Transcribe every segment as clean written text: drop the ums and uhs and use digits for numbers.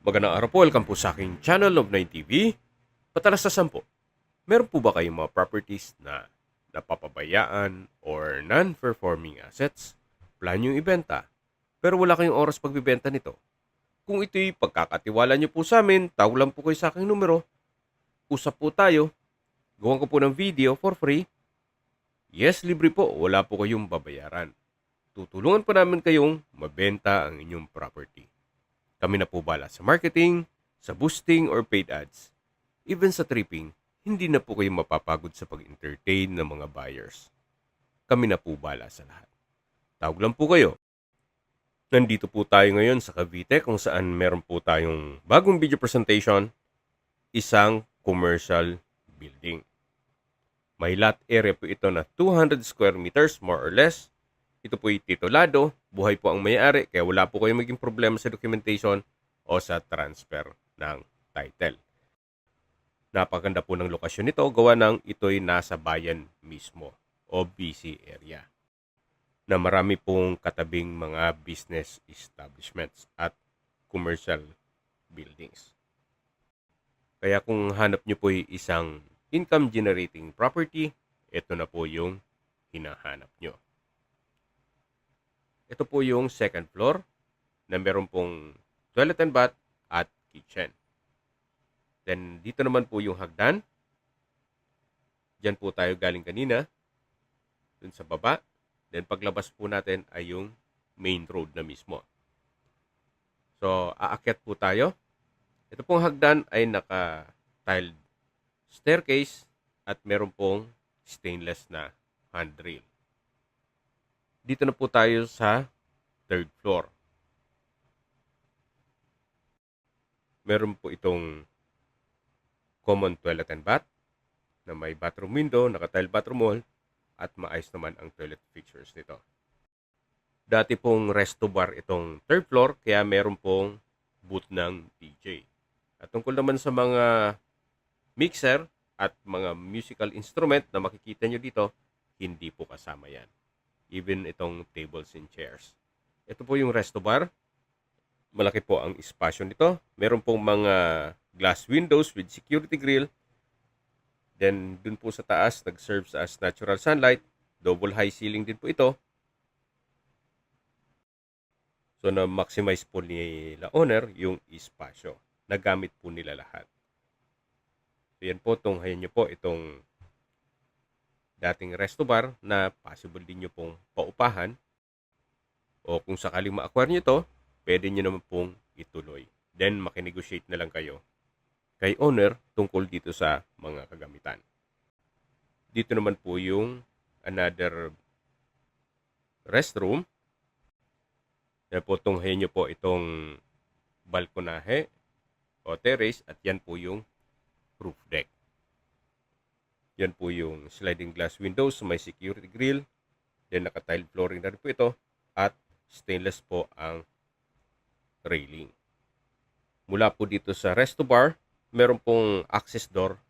Magandang araw po, welcome po sa aking channel of 9TV. Patalastasan po, meron po ba kayong mga properties na napapabayaan or non-performing assets? Plan yung ibenta, pero wala kayong oras pagbibenta nito. Kung ito'y pagkakatiwala nyo po sa amin, tawag lang po kayo sa aking numero. Usap po tayo, gawan ko po ng video for free. Yes, libre po, wala po kayong babayaran. Tutulungan po namin kayong mabenta ang inyong property. Kami na po bala sa marketing, sa boosting or paid ads. Even sa tripping, hindi na po kayo mapapagod sa pag-entertain ng mga buyers. Kami na po bala sa lahat. Tawag lang po kayo. Nandito po tayo ngayon sa Cavite kung saan meron po tayong bagong video presentation, isang commercial building. May lot area po ito na 200 square meters more or less. Ito po'y titulado, buhay po ang may-ari, kaya wala po kayong maging problema sa documentation o sa transfer ng title. Napaganda po ng lokasyon nito, gawa ng ito'y nasa bayan mismo o busy area na marami pong katabing mga business establishments at commercial buildings. Kaya kung hanap nyo po'y isang income generating property, ito na po yung hinahanap nyo. Ito po yung second floor na meron pong toilet and bath at kitchen. Then, dito naman po yung hagdan. Diyan po tayo galing kanina. Dun sa baba. Then, paglabas po natin ay yung main road na mismo. So, aakyat po tayo. Ito pong hagdan ay naka-tiled staircase at meron pong stainless na handrail. Dito na po tayo sa third floor. Meron po itong common toilet and bath na may bathroom window, naka-tile bathroom wall, at maayos naman ang toilet features nito. Dati pong resto bar itong third floor, kaya meron pong booth ng DJ. At tungkol naman sa mga mixer at mga musical instrument na makikita nyo dito, hindi po kasama yan. Even itong tables and chairs. Ito po yung resto bar. Malaki po ang espasyo nito. Meron pong mga glass windows with security grill. Then, dun po sa taas, nag-serves as natural sunlight. Double high ceiling din po ito. So, na-maximize po nila owner yung espasyo. Nagamit po nila lahat. So, yan po, tunghayan nyo po itong dating resto bar na possible din nyo pong paupahan. O kung sakaling ma-acquire nyo ito, pwede nyo naman pong ituloy. Then, makinegotiate na lang kayo kay owner tungkol dito sa mga kagamitan. Dito naman po yung another restroom. Yan po, tunghayan nyo po itong balkonahe o terrace at yan po yung roof deck. Yan po yung sliding glass windows, may security grill. Then naka-tile flooring na rin po ito. At stainless po ang railing. Mula po dito sa resto bar, meron pong access door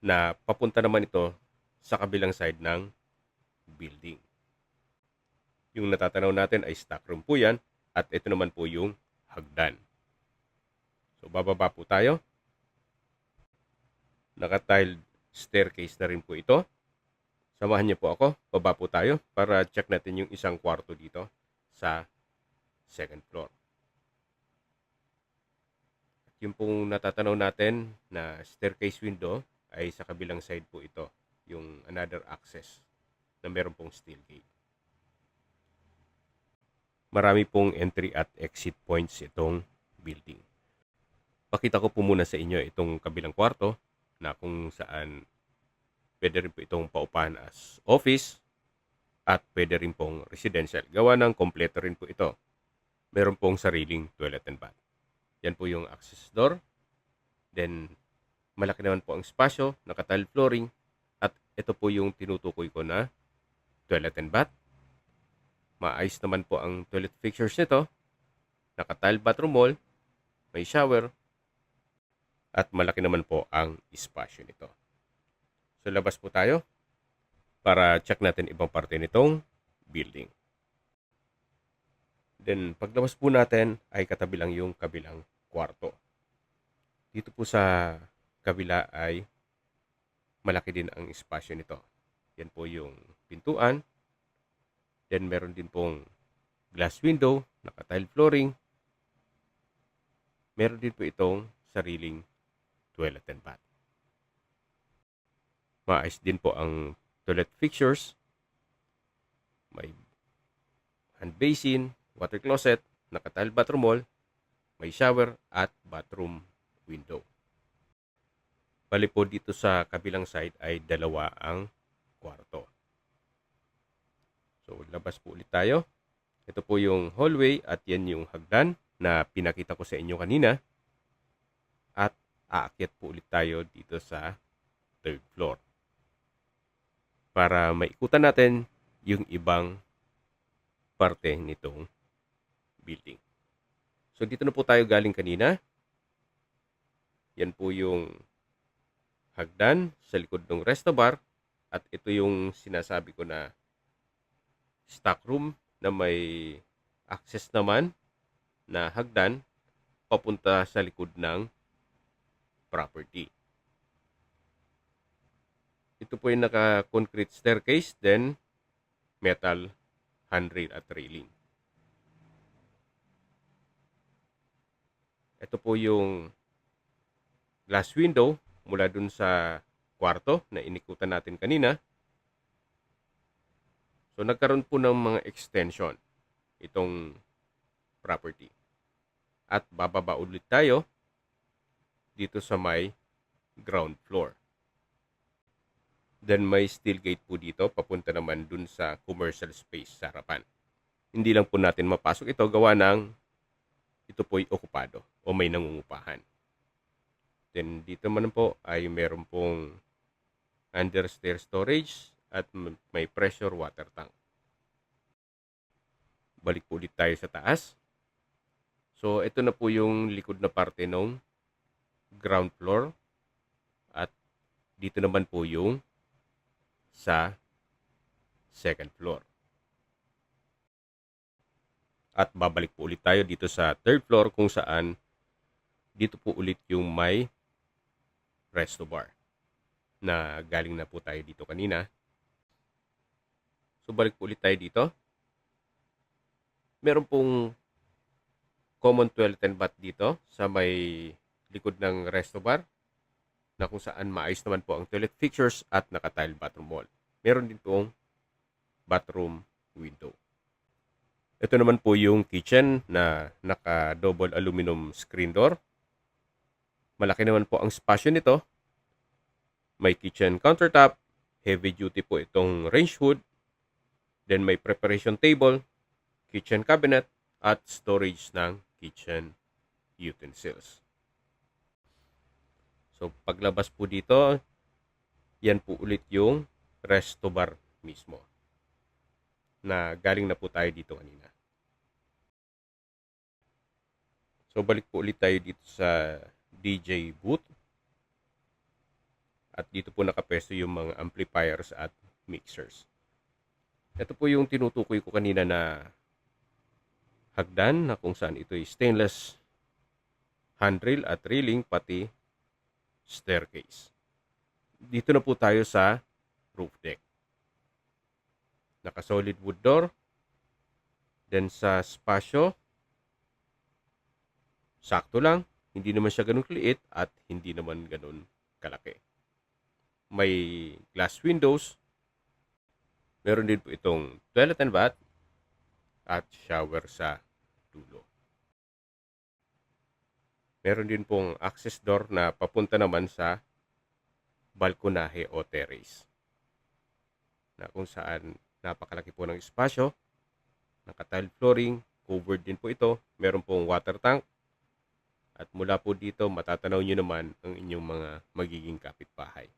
na papunta naman ito sa kabilang side ng building. Yung natatanaw natin ay stock room po yan. At ito naman po yung hagdan. So bababa po tayo. Naka-tiled staircase na rin po ito. Samahan niyo po ako. Baba po tayo para check natin yung isang kwarto dito sa second floor. At yung pong natatanaw natin na staircase window ay sa kabilang side po ito. Yung another access na meron pong steel gate. Marami pong entry at exit points itong building. Pakita ko po muna sa inyo itong kabilang kwarto na kung saan pwede rin po itong paupahan as office at pwede rin pong residential. Gawa ng kompleto rin po ito. Meron pong sariling toilet and bath. Yan po yung access door. Then, malaki naman po ang espasyo, naka-tile flooring. At ito po yung tinutukoy ko na toilet and bath. Maayos naman po ang toilet fixtures nito. Naka-tile bathroom wall. May shower. At malaki naman po ang espasyo nito. So, labas po tayo para check natin ibang parte nitong building. Then, paglabas po natin ay katabi lang yung kabilang kwarto. Dito po sa kabila ay malaki din ang espasyo nito. Yan po yung pintuan. Then meron din pong glass window, naka-tile flooring. Meron din po itong sariling toilet and bath. Maayos din po ang toilet fixtures. May hand basin, water closet, naka-tile bathroom wall, may shower at bathroom window. Bali po dito sa kabilang side ay dalawa ang kwarto. So labas po ulit tayo. Ito po yung hallway at yan yung hagdan na pinakita ko sa inyo kanina. At aakyat po ulit tayo dito sa third floor. Para maikutan natin yung ibang parte nitong building. So dito na po tayo galing kanina. Yan po yung hagdan sa likod ng resto bar. At ito yung sinasabi ko na stock room na may access naman na hagdan papunta sa likod ng property. Ito po yung naka-concrete staircase, then metal handrail at railing. Ito po yung glass window mula dun sa kwarto na inikutan natin kanina. So nagkaroon po ng mga extension itong property. At bababa ulit tayo dito sa may ground floor. Then may steel gate po dito papunta naman dun sa commercial space sa harapan. Hindi lang po natin mapasok ito gawa ng ito po'y okupado o may nangungupahan. Then dito naman po ay meron pong understair storage at may pressure water tank. Balik po ulit tayo sa taas. So ito na po yung likod na parte ng ground floor at dito naman po yung sa second floor. At babalik po ulit tayo dito sa third floor kung saan dito po ulit yung may resto bar na galing na po tayo dito kanina. So balik po ulit tayo dito. Meron pong common toilet and bath dito sa may likod ng resto bar na kung saan maayos naman po ang toilet fixtures at naka-tile bathroom wall. Meron din pong bathroom window. Ito naman po yung kitchen na naka-double aluminum screen door. Malaki naman po ang spasyo nito. May kitchen countertop, heavy duty po itong range hood. Then may preparation table, kitchen cabinet, at storage ng kitchen utensils. So paglabas po dito, yan po ulit yung resto bar mismo na galing na po tayo dito kanina. So balik po ulit tayo dito sa DJ booth. At dito po nakapesto yung mga amplifiers at mixers. Ito po yung tinutukoy ko kanina na hagdan na kung saan ito ay stainless handrail at railing pati staircase. Dito na po tayo sa roof deck. Naka-solid wood door. Then sa spasyo, sakto lang. Hindi naman siya ganun kaliit at hindi naman ganun kalaki. May glass windows. Meron din po itong toilet and bath at shower sa dulo. Meron din pong access door na papunta naman sa balkonahe o terrace. Na kung saan napakalaki po ng espasyo. Naka-tile flooring, covered din po ito. Meron pong water tank. At mula po dito, matatanaw nyo naman ang inyong mga magiging kapitbahay.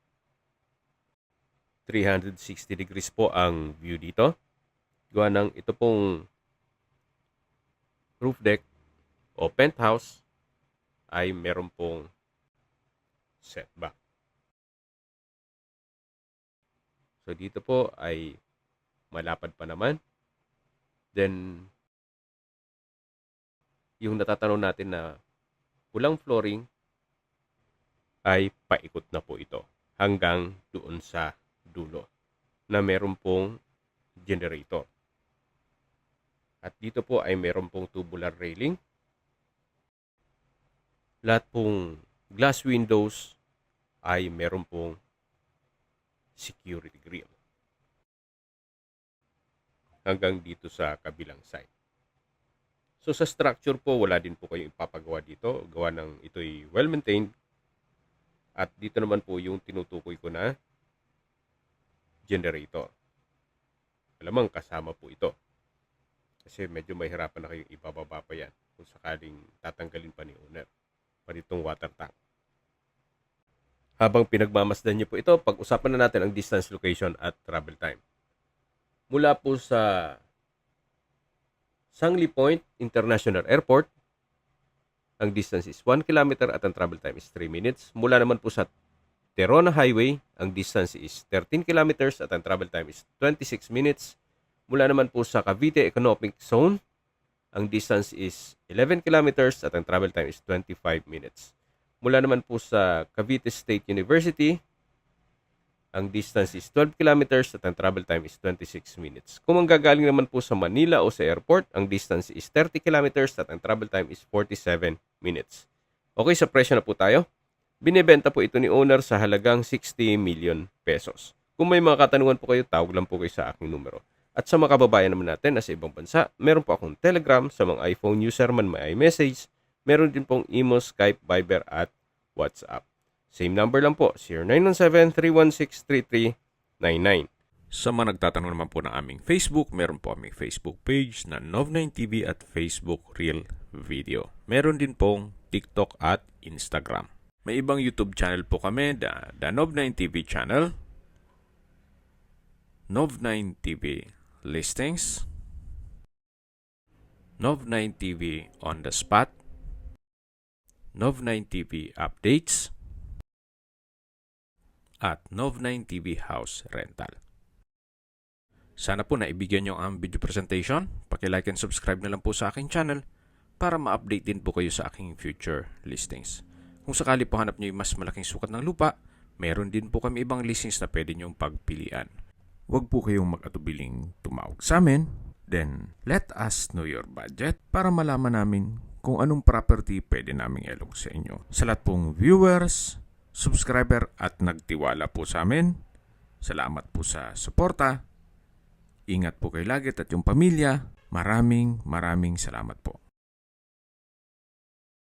360 degrees po ang view dito. Gawa ng ito pong roof deck o penthouse ay meron pong setback. So dito po ay malapad pa naman. Then yung natatanaw natin na pulang flooring ay paikot na po ito hanggang doon sa dulo na meron pong generator. At dito po ay meron pong tubular railing. Lahat pong glass windows ay meron pong security grill. Hanggang dito sa kabilang side. So sa structure po, wala din po kayong ipapagawa dito. Gawa ng ito'y well-maintained. At dito naman po yung tinutukoy ko na generator. Alamang kasama po ito. Kasi medyo mahirapan na kayong ibababa pa yan kung sakaling tatanggalin pa ni owner. Pati itong water tank. Habang pinagmamasdan niyo po ito, pag-usapan na natin ang distance, location at travel time. Mula po sa Sangley Point International Airport, ang distance is 1 kilometer at ang travel time is 3 minutes. Mula naman po sa Terona Highway, ang distance is 13 kilometers at ang travel time is 26 minutes. Mula naman po sa Cavite Economic Zone, ang distance is 11 kilometers at ang travel time is 25 minutes. Mula naman po sa Cavite State University, ang distance is 12 kilometers at ang travel time is 26 minutes. Kung manggagaling naman po sa Manila o sa airport, ang distance is 30 kilometers at ang travel time is 47 minutes. Okay, sa presyo na po tayo. Binibenta po ito ni owner sa halagang 60 million pesos. Kung may mga katanungan po kayo, tawag lang po kayo sa aking numero. At sa mga kababayan naman natin na sa ibang bansa, meron po akong Telegram. Sa mga iPhone user man may iMessage. Meron din pong Imo, Skype, Viber at WhatsApp. Same number lang po, 0917-316-3399. Sa mga nagtatanong naman po ng aming Facebook, meron po aming Facebook page na Nov9TV at Facebook Real Video. Meron din pong TikTok at Instagram. May ibang YouTube channel po kami, the Nov9TV channel, Nov9TV Listings, Nov9TV On The Spot, Nov9TV Updates, at Nov9TV House Rental. Sana po naibigyan nyo ang video presentation. Paki-like and subscribe na lang po sa aking channel para ma-update din po kayo sa aking future listings. Kung sakali po hanap nyo yung mas malaking sukat ng lupa, meron din po kami ibang listings na pwede nyong pagpilian. Huwag po kayong mag-atubiling tumawag sa amin. Then, let us know your budget para malaman namin kung anong property pwede naming ilog sa inyo. Sa lahat pong viewers, subscriber at nagtiwala po sa amin, salamat po sa suporta. Ingat po kayo lagi at yung pamilya. Maraming salamat po.